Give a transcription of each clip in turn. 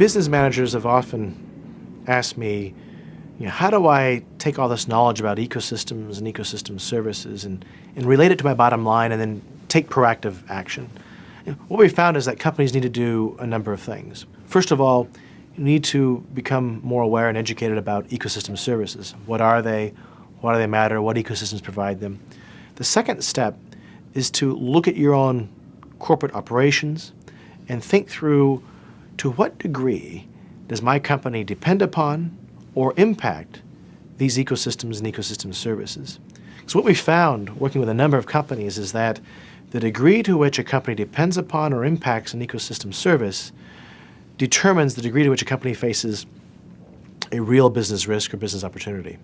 business managers have often asked me, how do I take all this knowledge about ecosystems and ecosystem services and relate it to my bottom line and then take proactive action? What we found is that companies need to do a number of things. First of all, you need to become more aware and educated about ecosystem services. What are they? Why do they matter? What ecosystems provide them? The second step is to look at your own corporate operations and think through, to what degree does my company depend upon or impact these ecosystems and ecosystem services? So what we found working with a number of companies is that the degree to which a company depends upon or impacts an ecosystem service determines the degree to which a company faces a real business risk or business opportunity.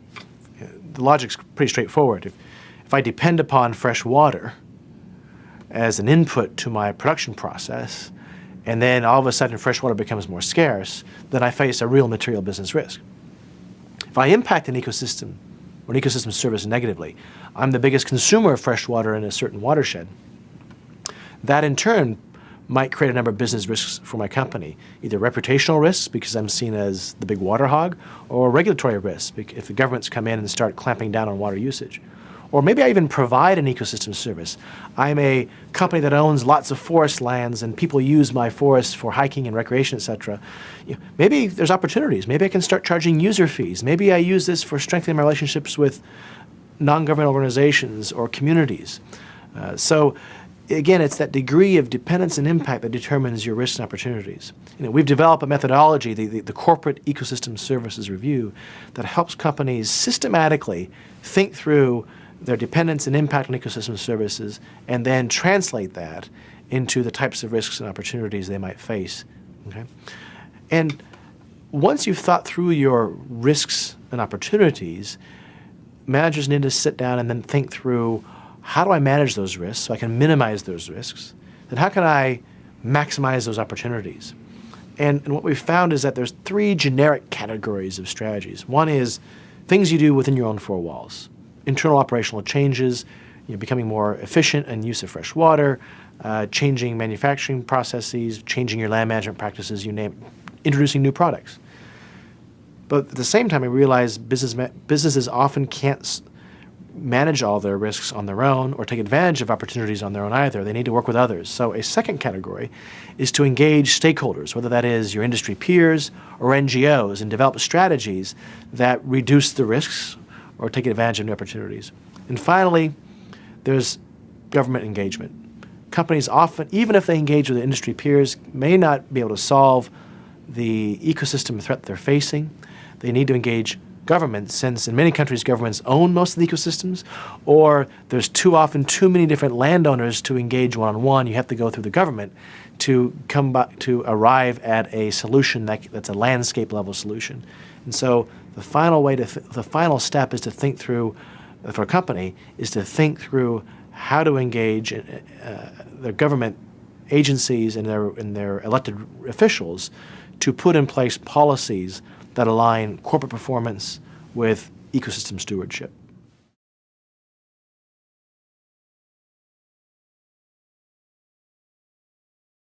The logic's pretty straightforward. If I depend upon fresh water as an input to my production process, and then all of a sudden fresh water becomes more scarce, then I face a real material business risk. If I impact an ecosystem or an ecosystem service negatively, I'm the biggest consumer of fresh water in a certain watershed. That in turn might create a number of business risks for my company, either reputational risks because I'm seen as the big water hog, or regulatory risks if the governments come in and start clamping down on water usage. Or maybe I even provide an ecosystem service. I'm a company that owns lots of forest lands and people use my forests for hiking and recreation, etc. Maybe there's opportunities. Maybe I can start charging user fees. Maybe I use this for strengthening my relationships with non-government organizations or communities. So again, it's that degree of dependence and impact that determines your risks and opportunities. We've developed a methodology, the Corporate Ecosystem Services Review, that helps companies systematically think through their dependence and impact on ecosystem services and then translate that into the types of risks and opportunities they might face. Okay? And once you've thought through your risks and opportunities, managers need to sit down and then think through, how do I manage those risks so I can minimize those risks? And how can I maximize those opportunities? And what we've found is that there's three generic categories of strategies. One is things you do within your own four walls. Internal operational changes, becoming more efficient in use of fresh water, changing manufacturing processes, changing your land management practices, you name it, introducing new products. But at the same time, I realize businesses often can't manage all their risks on their own or take advantage of opportunities on their own either. They need to work with others. So a second category is to engage stakeholders, whether that is your industry peers or NGOs, and develop strategies that reduce the risks or take advantage of new opportunities. And finally, there's government engagement. Companies often, even if they engage with the industry peers, may not be able to solve the ecosystem threat they're facing. They need to engage governments, since in many countries governments own most of the ecosystems, or there's too often too many different landowners to engage one-on-one. You have to go through the government to come back to arrive at a solution that's a landscape level solution. And so the final step is to think through, for a company, is to think through how to engage the government agencies and their elected officials to put in place policies that align corporate performance with ecosystem stewardship.